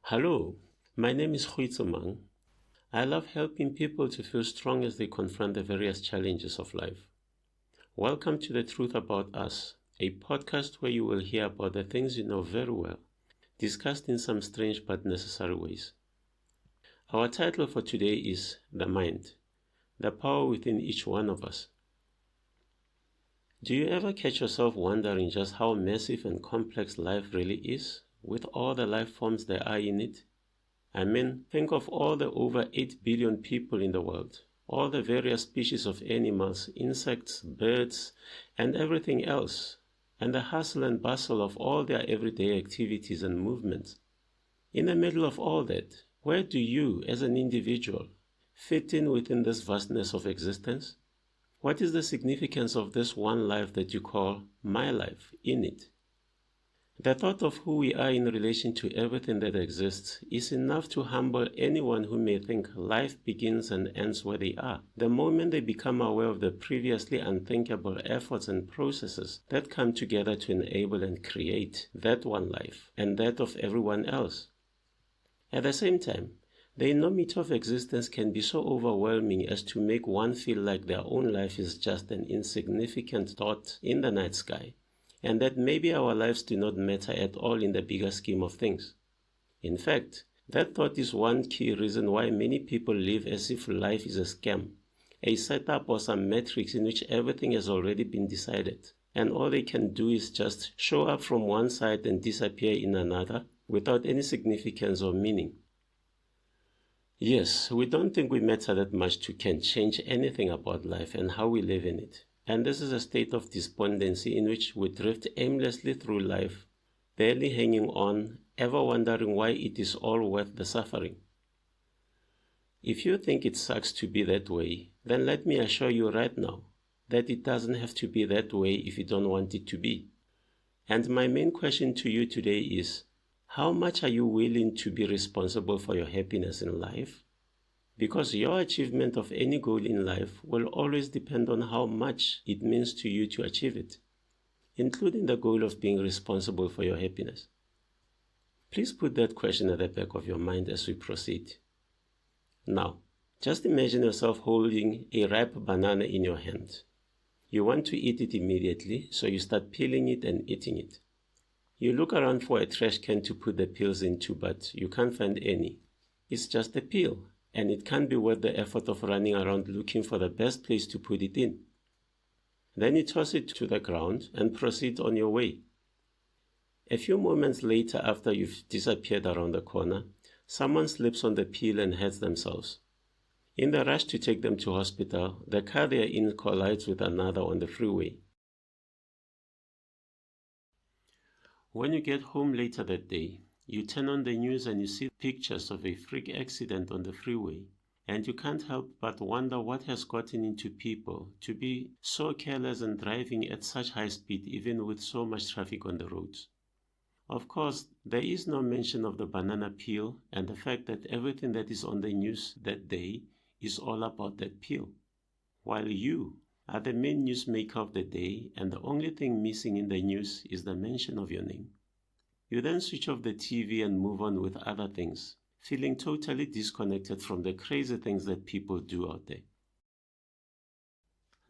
Hello, my name is Mang. I love helping people to feel strong as they confront the various challenges of life. Welcome to The Truth About Us, a podcast where you will hear about the things you know very well, discussed in some strange but necessary ways. Our title for today is The Mind, the power within each one of us. Do you ever catch yourself wondering just how massive and complex life really is, with all the life forms there are in it? I mean, think of all the over 8 billion people in the world, all the various species of animals, insects, birds, and everything else, and the hustle and bustle of all their everyday activities and movements. In the middle of all that, where do you, as an individual, fit in within this vastness of existence? What is the significance of this one life that you call my life in it? The thought of who we are in relation to everything that exists is enough to humble anyone who may think life begins and ends where they are, the moment they become aware of the previously unthinkable efforts and processes that come together to enable and create that one life and that of everyone else. At the same time, the enormity of existence can be so overwhelming as to make one feel like their own life is just an insignificant dot in the night sky, and that maybe our lives do not matter at all in the bigger scheme of things. In fact, that thought is one key reason why many people live as if life is a scam, a setup or some matrix in which everything has already been decided, and all they can do is just show up from one side and disappear in another without any significance or meaning. Yes, we don't think we matter that much to can change anything about life and how we live in it. And this is a state of despondency in which we drift aimlessly through life, barely hanging on, ever wondering why it is all worth the suffering. If you think it sucks to be that way, then let me assure you right now that it doesn't have to be that way if you don't want it to be. And my main question to you today is, how much are you willing to be responsible for your happiness in life? Because your achievement of any goal in life will always depend on how much it means to you to achieve it, including the goal of being responsible for your happiness. Please put that question at the back of your mind as we proceed. Now, just imagine yourself holding a ripe banana in your hand. You want to eat it immediately, so you start peeling it and eating it. You look around for a trash can to put the peels into, but you can't find any. It's just a peel, and it can't be worth the effort of running around looking for the best place to put it in. Then you toss it to the ground and proceed on your way. A few moments later, after you've disappeared around the corner, someone slips on the peel and hurts themselves. In the rush to take them to hospital, the car they are in collides with another on the freeway. When you get home later that day, you turn on the news and you see pictures of a freak accident on the freeway, and you can't help but wonder what has gotten into people to be so careless and driving at such high speed even with so much traffic on the roads. Of course, there is no mention of the banana peel and the fact that everything that is on the news that day is all about that peel, while you are the main newsmaker of the day and the only thing missing in the news is the mention of your name. You then switch off the TV and move on with other things, feeling totally disconnected from the crazy things that people do out there.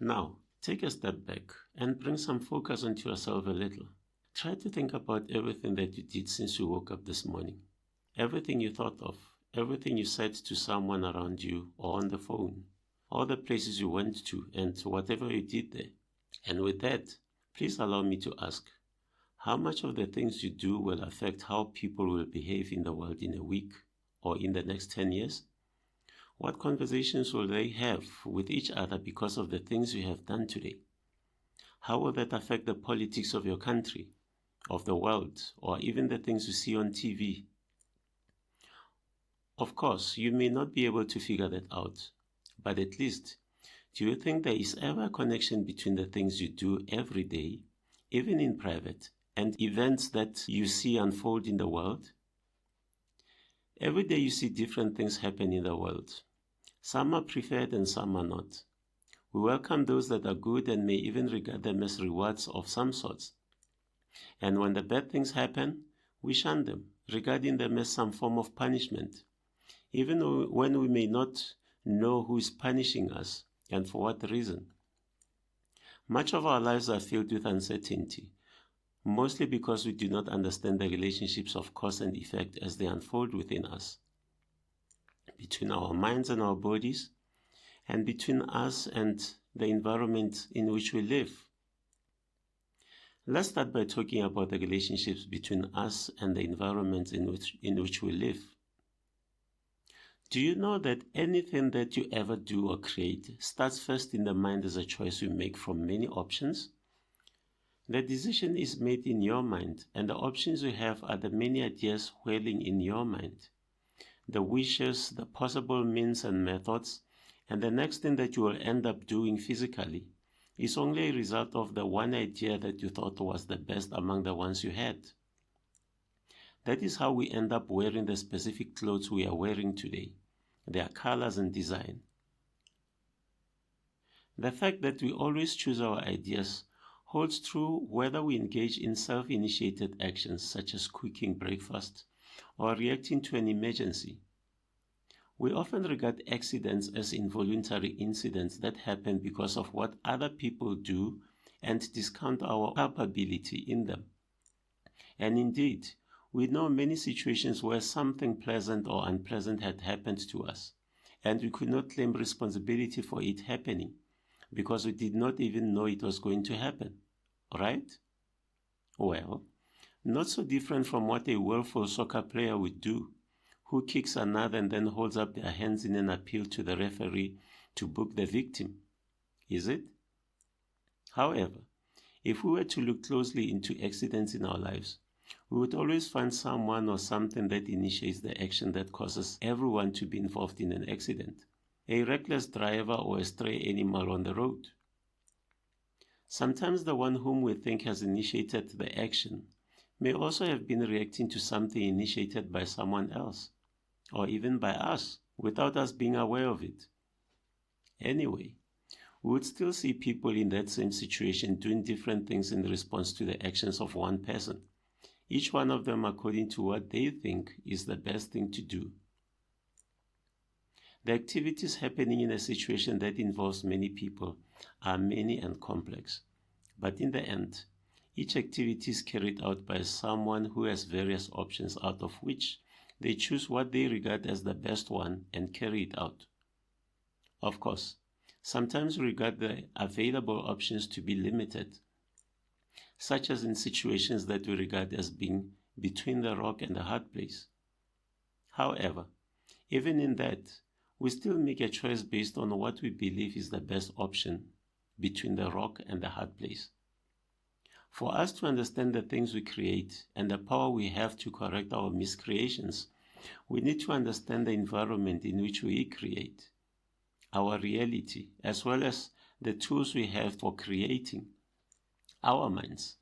Now, take a step back and bring some focus onto yourself a little. Try to think about everything that you did since you woke up this morning. Everything you thought of, everything you said to someone around you or on the phone, all the places you went to and whatever you did there. And with that, please allow me to ask, how much of the things you do will affect how people will behave in the world in a week or in the next 10 years? What conversations will they have with each other because of the things you have done today? How will that affect the politics of your country, of the world, or even the things you see on TV? Of course, you may not be able to figure that out, but at least, do you think there is ever a connection between the things you do every day, even in private, and events that you see unfold in the world? Every day you see different things happen in the world. Some are preferred and some are not. We welcome those that are good and may even regard them as rewards of some sorts. And when the bad things happen, we shun them, regarding them as some form of punishment, even when we may not know who is punishing us and for what reason. Much of our lives are filled with uncertainty, mostly because we do not understand the relationships of cause and effect as they unfold within us, between our minds and our bodies, and between us and the environment in which we live. Let's start by talking about the relationships between us and the environment in which we live. Do you know that anything that you ever do or create starts first in the mind as a choice you make from many options? The decision is made in your mind, and the options you have are the many ideas whirling in your mind, the wishes, the possible means and methods, and the next thing that you will end up doing physically is only a result of the one idea that you thought was the best among the ones you had. That is how we end up wearing the specific clothes we are wearing today, their colors and design. The fact that we always choose our ideas holds true whether we engage in self-initiated actions such as cooking breakfast or reacting to an emergency. We often regard accidents as involuntary incidents that happen because of what other people do and discount our culpability in them. And indeed, we know many situations where something pleasant or unpleasant had happened to us, and we could not claim responsibility for it happening because we did not even know it was going to happen, right? Well, not so different from what a willful soccer player would do, who kicks another and then holds up their hands in an appeal to the referee to book the victim, is it? However, if we were to look closely into accidents in our lives, we would always find someone or something that initiates the action that causes everyone to be involved in an accident. A reckless driver or a stray animal on the road. Sometimes the one whom we think has initiated the action may also have been reacting to something initiated by someone else, or even by us, without us being aware of it. Anyway, we would still see people in that same situation doing different things in response to the actions of one person, each one of them according to what they think is the best thing to do. The activities happening in a situation that involves many people are many and complex, but in the end, each activity is carried out by someone who has various options out of which they choose what they regard as the best one and carry it out. Of course, sometimes we regard the available options to be limited, such as in situations that we regard as being between the rock and the hard place. However, even in that, we still make a choice based on what we believe is the best option between the rock and the hard place. For us to understand the things we create and the power we have to correct our miscreations, we need to understand the environment in which we create, our reality, as well as the tools we have for creating, our minds.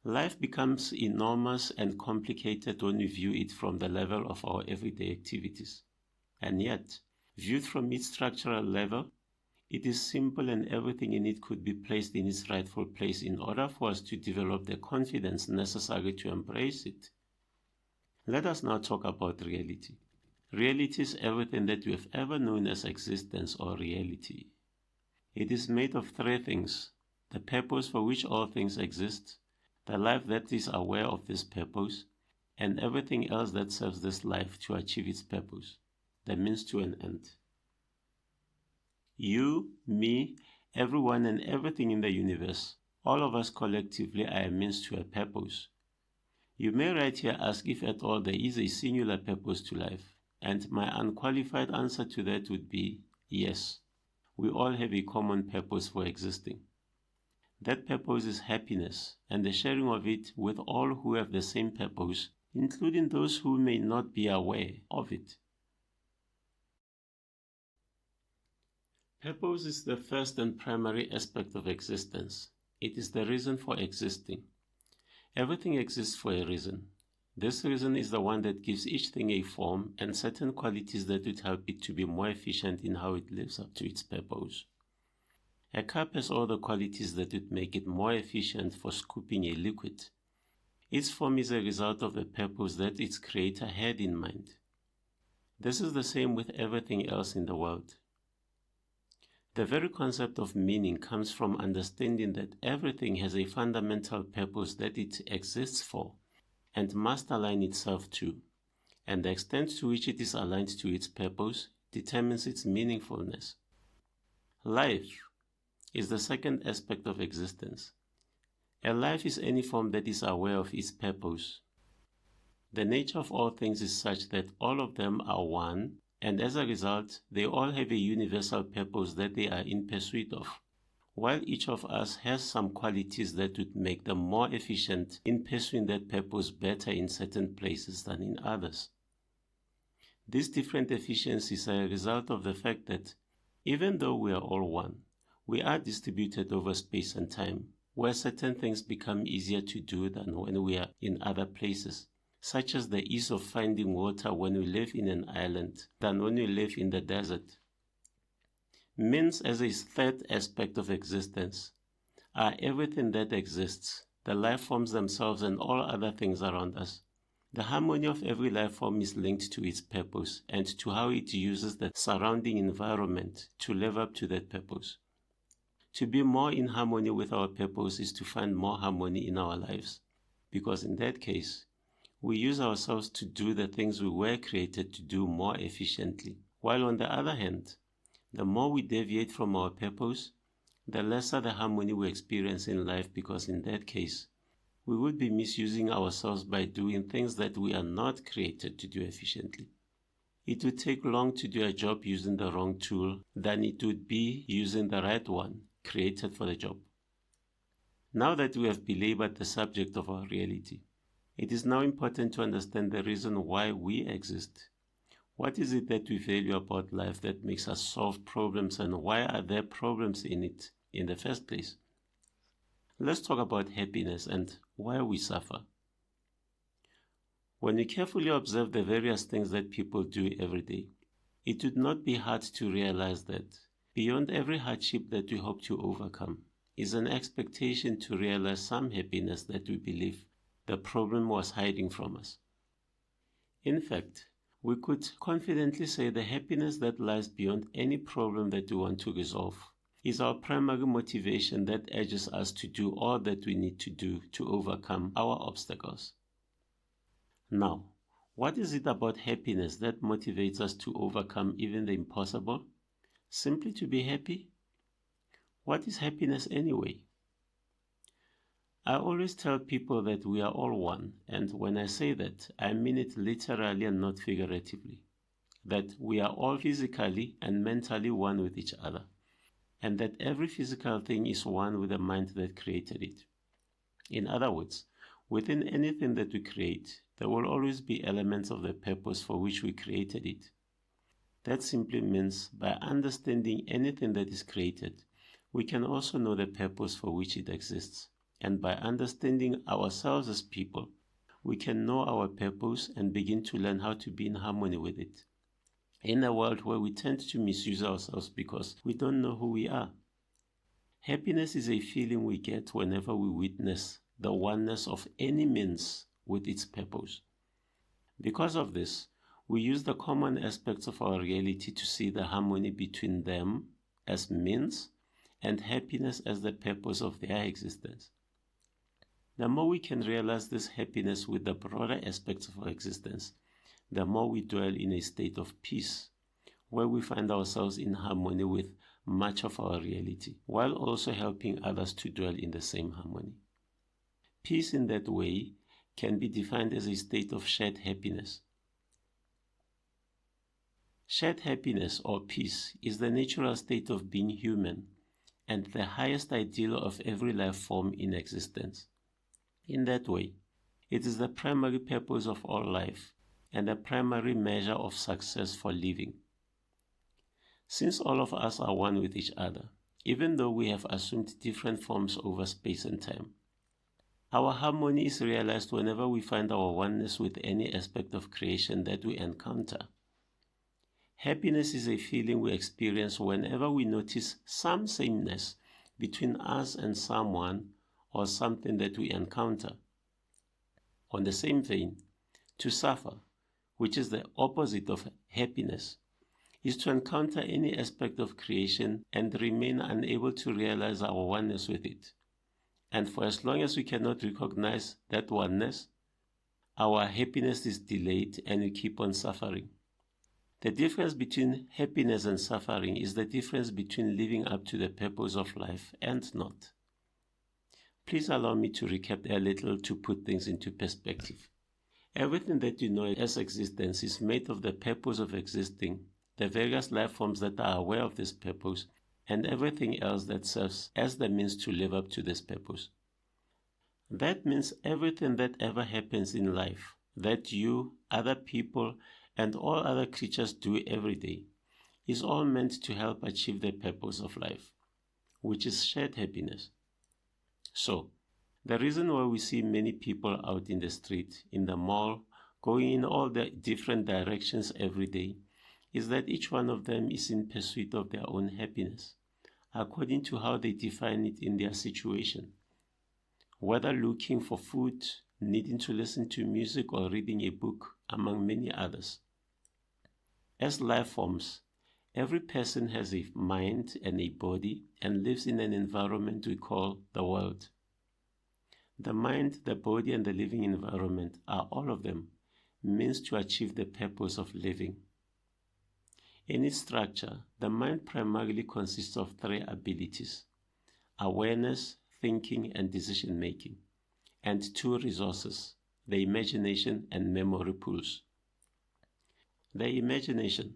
Life becomes enormous and complicated when we view it from the level of our everyday activities. And yet, viewed from its structural level, it is simple and everything in it could be placed in its rightful place in order for us to develop the confidence necessary to embrace it. Let us now talk about reality. Reality is everything that we have ever known as existence or reality. It is made of three things: the purpose for which all things exist, the life that is aware of this purpose, and everything else that serves this life to achieve its purpose, the means to an end. You, me, everyone and everything in the universe, all of us collectively are a means to a purpose. You may right here ask if at all there is a singular purpose to life, and my unqualified answer to that would be yes. We all have a common purpose for existing. That purpose is happiness and the sharing of it with all who have the same purpose, including those who may not be aware of it. Purpose is the first and primary aspect of existence. It is the reason for existing. Everything exists for a reason. This reason is the one that gives each thing a form and certain qualities that would help it to be more efficient in how it lives up to its purpose. A cup has all the qualities that would make it more efficient for scooping a liquid. Its form is a result of the purpose that its creator had in mind. This is the same with everything else in the world. The very concept of meaning comes from understanding that everything has a fundamental purpose that it exists for and must align itself to, and the extent to which it is aligned to its purpose determines its meaningfulness. Life is the second aspect of existence. A life is any form that is aware of its purpose. The nature of all things is such that all of them are one, and as a result, they all have a universal purpose that they are in pursuit of, while each of us has some qualities that would make them more efficient in pursuing that purpose better in certain places than in others. These different efficiencies are a result of the fact that, even though we are all one, we are distributed over space and time, where certain things become easier to do than when we are in other places, such as the ease of finding water when we live in an island than when we live in the desert. Means as a third aspect of existence are everything that exists, the life forms themselves and all other things around us. The harmony of every life form is linked to its purpose and to how it uses the surrounding environment to live up to that purpose. To be more in harmony with our purpose is to find more harmony in our lives, because in that case, we use ourselves to do the things we were created to do more efficiently. While on the other hand, the more we deviate from our purpose, the lesser the harmony we experience in life, because in that case, we would be misusing ourselves by doing things that we are not created to do efficiently. It would take long to do a job using the wrong tool than it would be using the right one created for the job. Now that we have belabored the subject of our reality, it is now important to understand the reason why we exist. What is it that we value about life that makes us solve problems, and why are there problems in it in the first place? Let's talk about happiness and why we suffer. When we carefully observe the various things that people do every day, it would not be hard to realize that beyond every hardship that we hope to overcome is an expectation to realize some happiness that we believe the problem was hiding from us. In fact, we could confidently say the happiness that lies beyond any problem that we want to resolve is our primary motivation that urges us to do all that we need to do to overcome our obstacles. Now, what is it about happiness that motivates us to overcome even the impossible? Simply to be happy? What is happiness anyway? I always tell people that we are all one, and when I say that, I mean it literally and not figuratively. That we are all physically and mentally one with each other, and that every physical thing is one with the mind that created it. In other words, within anything that we create, there will always be elements of the purpose for which we created it. That simply means by understanding anything that is created, we can also know the purpose for which it exists. And by understanding ourselves as people, we can know our purpose and begin to learn how to be in harmony with it. In a world where we tend to misuse ourselves because we don't know who we are. Happiness is a feeling we get whenever we witness the oneness of any means with its purpose. Because of this, we use the common aspects of our reality to see the harmony between them as means and happiness as the purpose of their existence. The more we can realize this happiness with the broader aspects of our existence, the more we dwell in a state of peace, where we find ourselves in harmony with much of our reality, while also helping others to dwell in the same harmony. Peace in that way can be defined as a state of shared happiness. Shared happiness or peace is the natural state of being human and the highest ideal of every life form in existence. In that way, it is the primary purpose of all life and the primary measure of success for living. Since all of us are one with each other, even though we have assumed different forms over space and time, our harmony is realized whenever we find our oneness with any aspect of creation that we encounter. Happiness is a feeling we experience whenever we notice some sameness between us and someone or something that we encounter. On the same vein, to suffer, which is the opposite of happiness, is to encounter any aspect of creation and remain unable to realize our oneness with it. And for as long as we cannot recognize that oneness, our happiness is delayed and we keep on suffering. The difference between happiness and suffering is the difference between living up to the purpose of life and not. Please allow me to recap a little to put things into perspective. Everything that you know as existence is made of the purpose of existing, the various life forms that are aware of this purpose, and everything else that serves as the means to live up to this purpose. That means everything that ever happens in life, that you, other people, and all other creatures do every day, is all meant to help achieve the purpose of life, which is shared happiness. So, the reason why we see many people out in the street, in the mall, going in all the different directions every day, is that each one of them is in pursuit of their own happiness, according to how they define it in their situation. Whether looking for food, needing to listen to music, or reading a book, among many others. As life forms, every person has a mind and a body and lives in an environment we call the world. The mind, the body, and the living environment are all of them means to achieve the purpose of living. In its structure, the mind primarily consists of three abilities: awareness, thinking, and decision-making, and two resources, the imagination and memory pools. The imagination,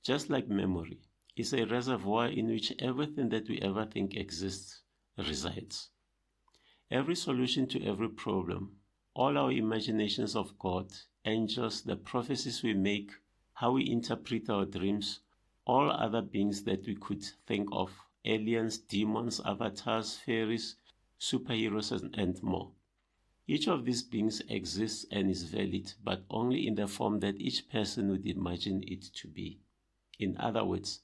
just like memory, is a reservoir in which everything that we ever think exists resides. Every solution to every problem, all our imaginations of God, angels, the prophecies we make, how we interpret our dreams, all other beings that we could think of, aliens, demons, avatars, fairies, superheroes, and more. Each of these beings exists and is valid, but only in the form that each person would imagine it to be. In other words,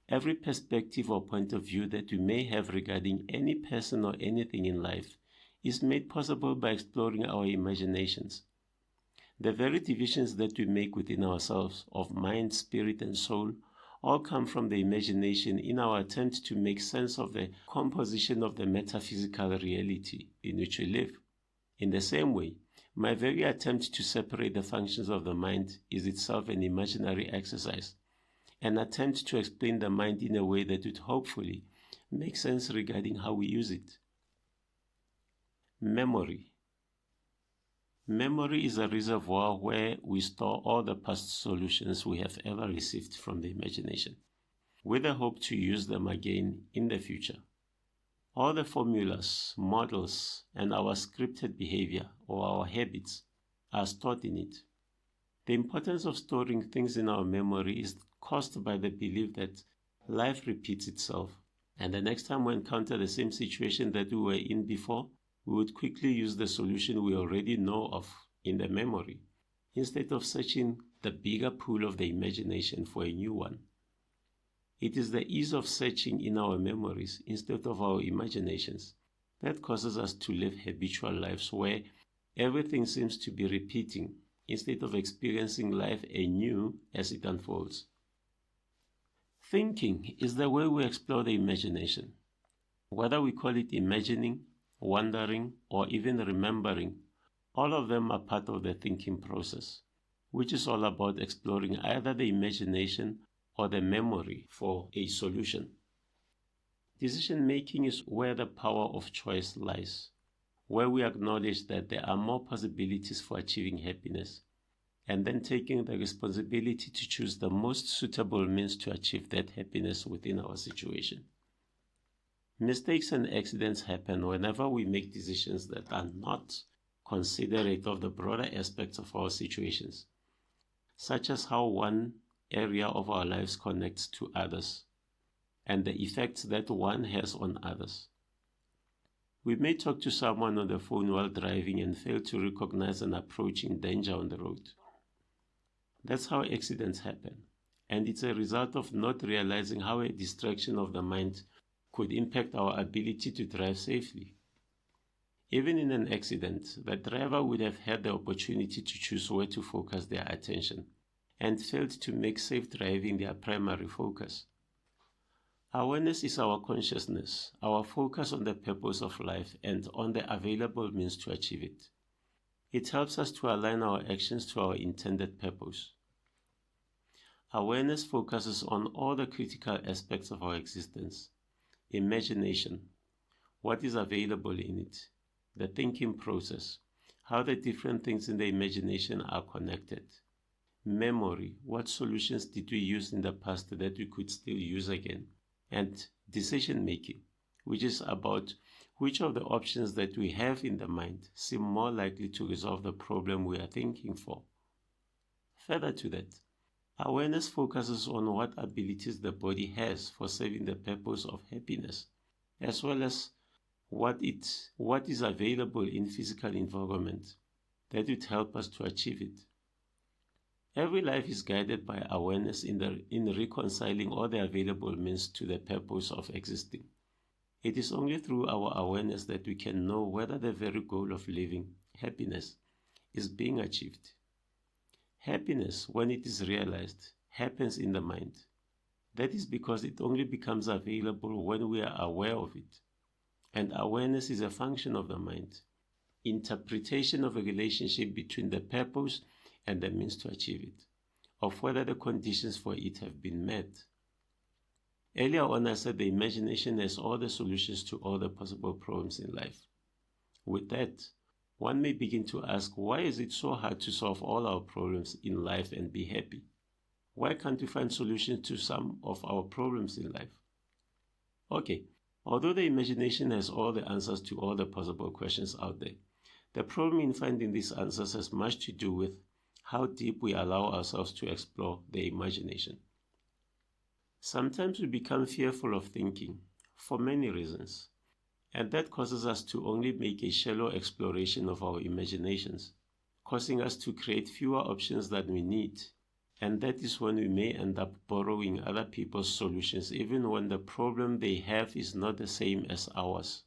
every perspective or point of view that we may have regarding any person or anything in life is made possible by exploring our imaginations. The very divisions that we make within ourselves of mind, spirit, and soul all come from the imagination in our attempt to make sense of the composition of the metaphysical reality in which we live. In the same way, my very attempt to separate the functions of the mind is itself an imaginary exercise, an attempt to explain the mind in a way that would hopefully make sense regarding how we use it. Memory. Memory is a reservoir where we store all the past solutions we have ever received from the imagination, with the hope to use them again in the future. All the formulas, models, and our scripted behavior or our habits are stored in it. The importance of storing things in our memory is caused by the belief that life repeats itself, and the next time we encounter the same situation that we were in before, we would quickly use the solution we already know of in the memory, instead of searching the bigger pool of the imagination for a new one. It is the ease of searching in our memories instead of our imaginations that causes us to live habitual lives where everything seems to be repeating instead of experiencing life anew as it unfolds. Thinking is the way we explore the imagination. Whether we call it imagining, wondering, or even remembering, all of them are part of the thinking process, which is all about exploring either the imagination or the memory for a solution. Decision-making is where the power of choice lies, where we acknowledge that there are more possibilities for achieving happiness, and then taking the responsibility to choose the most suitable means to achieve that happiness within our situation. Mistakes and accidents happen whenever we make decisions that are not considerate of the broader aspects of our situations, such as how one area of our lives connects to others, and the effects that one has on others. We may talk to someone on the phone while driving and fail to recognize an approaching danger on the road. That's how accidents happen, and it's a result of not realizing how a distraction of the mind could impact our ability to drive safely. Even in an accident, the driver would have had the opportunity to choose where to focus their attention and failed to make safe driving their primary focus. Awareness is our consciousness, our focus on the purpose of life and on the available means to achieve it. It helps us to align our actions to our intended purpose. Awareness focuses on all the critical aspects of our existence. Imagination, what is available in it, the thinking process, how the different things in the imagination are connected. Memory, what solutions did we use in the past that we could still use again? And decision making, which is about which of the options that we have in the mind seem more likely to resolve the problem we are thinking for. Further to that, awareness focuses on what abilities the body has for serving the purpose of happiness, as well as what is available in physical environment that would help us to achieve it. Every life is guided by awareness in reconciling all the available means to the purpose of existing. It is only through our awareness that we can know whether the very goal of living, happiness, is being achieved. Happiness, when it is realized, happens in the mind. That is because it only becomes available when we are aware of it. And awareness is a function of the mind. Interpretation of a relationship between the purpose and the means to achieve it, of whether the conditions for it have been met. Earlier on, I said the imagination has all the solutions to all the possible problems in life. With that, one may begin to ask, why is it so hard to solve all our problems in life and be happy? Why can't we find solutions to some of our problems in life? Okay, although the imagination has all the answers to all the possible questions out there, the problem in finding these answers has much to do with how deep we allow ourselves to explore the imagination. Sometimes we become fearful of thinking for many reasons, and that causes us to only make a shallow exploration of our imaginations, causing us to create fewer options than we need, and that is when we may end up borrowing other people's solutions even when the problem they have is not the same as ours.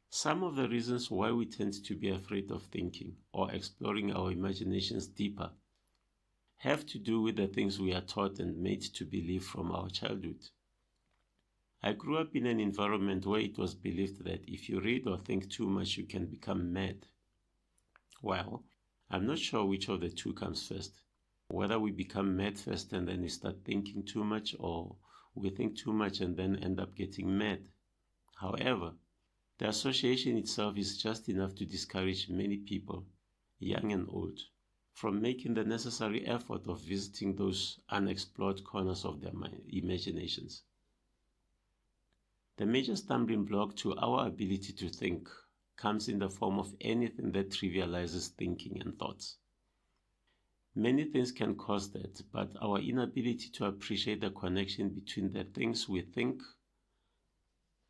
Some of the reasons why we tend to be afraid of thinking or exploring our imaginations deeper have to do with the things we are taught and made to believe from our childhood. I grew up in an environment where it was believed that if you read or think too much, you can become mad. Well, I'm not sure which of the two comes first, whether we become mad first and then we start thinking too much, or we think too much and then end up getting mad. However, the association itself is just enough to discourage many people, young and old, from making the necessary effort of visiting those unexplored corners of their imaginations. The major stumbling block to our ability to think comes in the form of anything that trivializes thinking and thoughts. Many things can cause that, but our inability to appreciate the connection between the things we think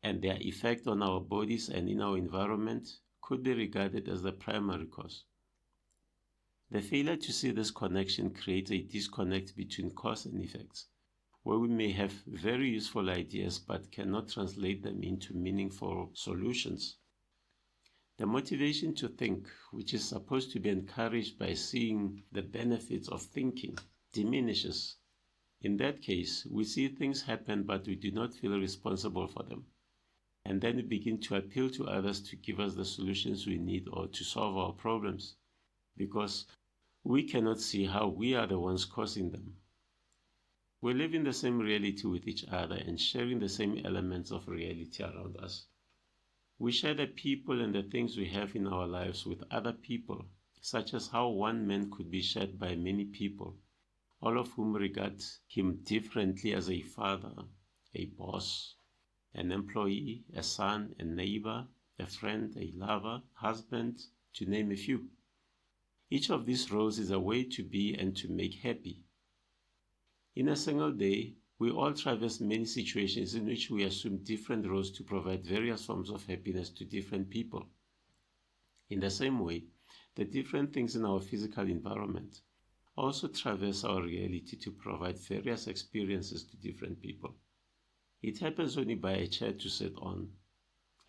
and their effect on our bodies and in our environment could be regarded as the primary cause. The failure to see this connection creates a disconnect between cause and effects, where we may have very useful ideas but cannot translate them into meaningful solutions. The motivation to think, which is supposed to be encouraged by seeing the benefits of thinking, diminishes. In that case, we see things happen but we do not feel responsible for them. And then we begin to appeal to others to give us the solutions we need or to solve our problems, because we cannot see how we are the ones causing them. We live in the same reality with each other and sharing the same elements of reality around us. We share the people and the things we have in our lives with other people, such as how one man could be shared by many people, all of whom regard him differently as a father, a boss, an employee, a son, a neighbor, a friend, a lover, husband, to name a few. Each of these roles is a way to be and to make happy. In a single day, we all traverse many situations in which we assume different roles to provide various forms of happiness to different people. In the same way, the different things in our physical environment also traverse our reality to provide various experiences to different people. It happens when you buy a chair to sit on,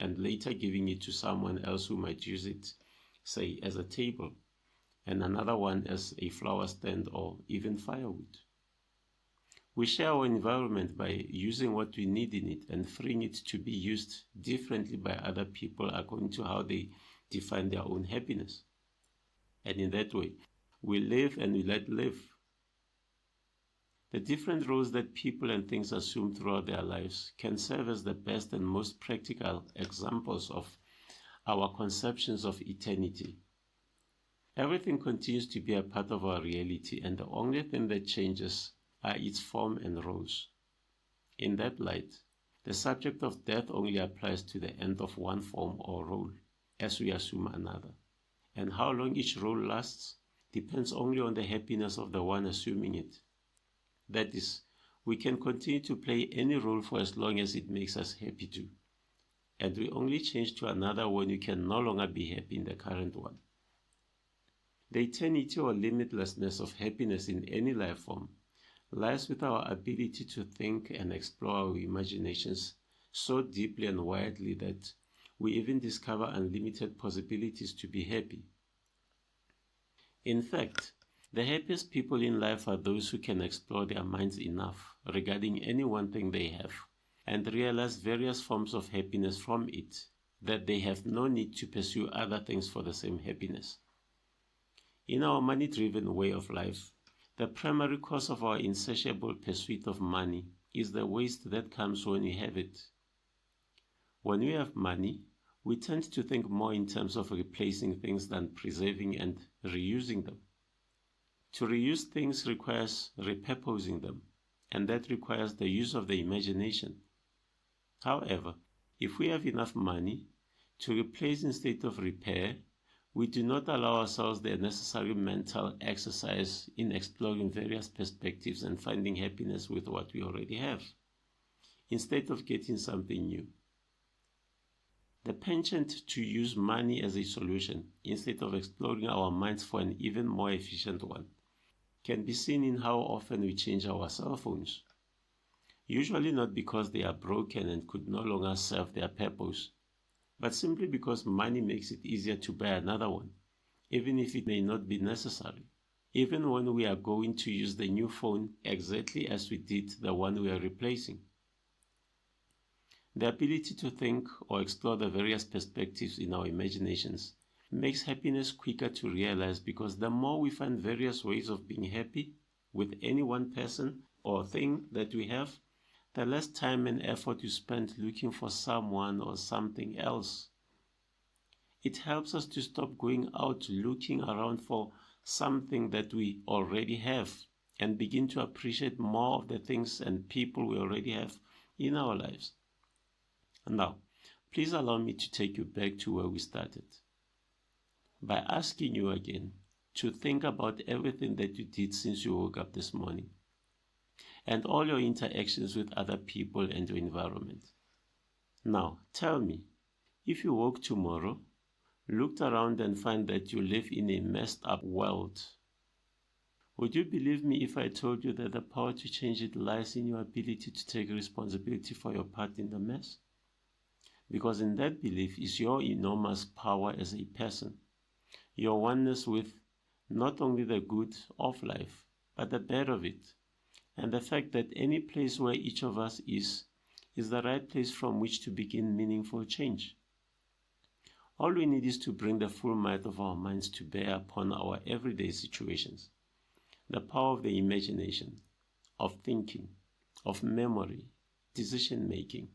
and later giving it to someone else who might use it, say, as a table, and another one as a flower stand or even firewood. We share our environment by using what we need in it and freeing it to be used differently by other people according to how they define their own happiness. And in that way, we live and we let live. The different roles that people and things assume throughout their lives can serve as the best and most practical examples of our conceptions of eternity. Everything continues to be a part of our reality, and the only thing that changes are its form and roles. In that light, the subject of death only applies to the end of one form or role, as we assume another. And how long each role lasts depends only on the happiness of the one assuming it. That is, we can continue to play any role for as long as it makes us happy to, and we only change to another when we can no longer be happy in the current one. The eternity or limitlessness of happiness in any life form lies with our ability to think and explore our imaginations so deeply and widely that we even discover unlimited possibilities to be happy. In fact, the happiest people in life are those who can explore their minds enough regarding any one thing they have and realize various forms of happiness from it, that they have no need to pursue other things for the same happiness. In our money-driven way of life, the primary cause of our insatiable pursuit of money is the waste that comes when we have it. When we have money, we tend to think more in terms of replacing things than preserving and reusing them. To reuse things requires repurposing them, and that requires the use of the imagination. However, if we have enough money to replace instead of repair, we do not allow ourselves the necessary mental exercise in exploring various perspectives and finding happiness with what we already have, instead of getting something new. The penchant to use money as a solution, instead of exploring our minds for an even more efficient one, can be seen in how often we change our cell phones. Usually not because they are broken and could no longer serve their purpose, but simply because money makes it easier to buy another one, even if it may not be necessary, even when we are going to use the new phone exactly as we did the one we are replacing. The ability to think or explore the various perspectives in our imaginations makes happiness quicker to realize, because the more we find various ways of being happy with any one person or thing that we have, the less time and effort you spend looking for someone or something else. It helps us to stop going out looking around for something that we already have and begin to appreciate more of the things and people we already have in our lives. Now, please allow me to take you back to where we started, by asking you again to think about everything that you did since you woke up this morning, and all your interactions with other people and your environment. Now, tell me, if you woke tomorrow, looked around and find that you live in a messed up world, would you believe me if I told you that the power to change it lies in your ability to take responsibility for your part in the mess? Because in that belief is your enormous power as a person, your oneness with not only the good of life, but the bad of it, and the fact that any place where each of us is the right place from which to begin meaningful change. All we need is to bring the full might of our minds to bear upon our everyday situations, the power of the imagination, of thinking, of memory, decision-making.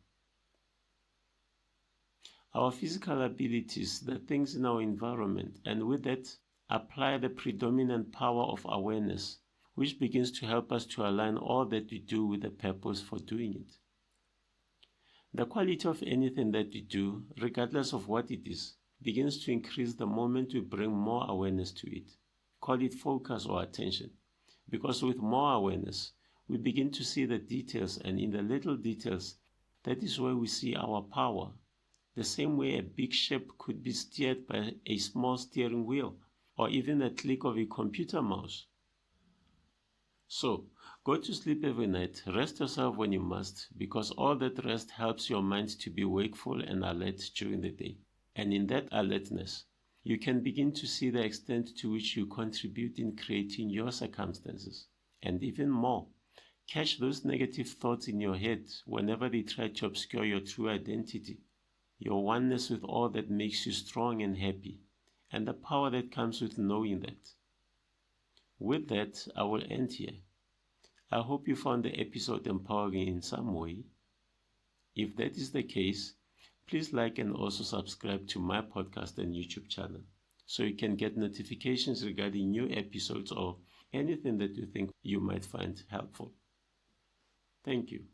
Our physical abilities, the things in our environment, and with that, apply the predominant power of awareness, which begins to help us to align all that we do with the purpose for doing it. The quality of anything that we do, regardless of what it is, begins to increase the moment we bring more awareness to it. Call it focus or attention, because with more awareness, we begin to see the details, and in the little details, that is where we see our power. The same way a big ship could be steered by a small steering wheel, or even a click of a computer mouse. So, go to sleep every night, rest yourself when you must, because all that rest helps your mind to be wakeful and alert during the day. And in that alertness, you can begin to see the extent to which you contribute in creating your circumstances. And even more, catch those negative thoughts in your head whenever they try to obscure your true identity, your oneness with all that makes you strong and happy, and the power that comes with knowing that. With that, I will end here. I hope you found the episode empowering in some way. If that is the case, please like and also subscribe to my podcast and YouTube channel so you can get notifications regarding new episodes or anything that you think you might find helpful. Thank you.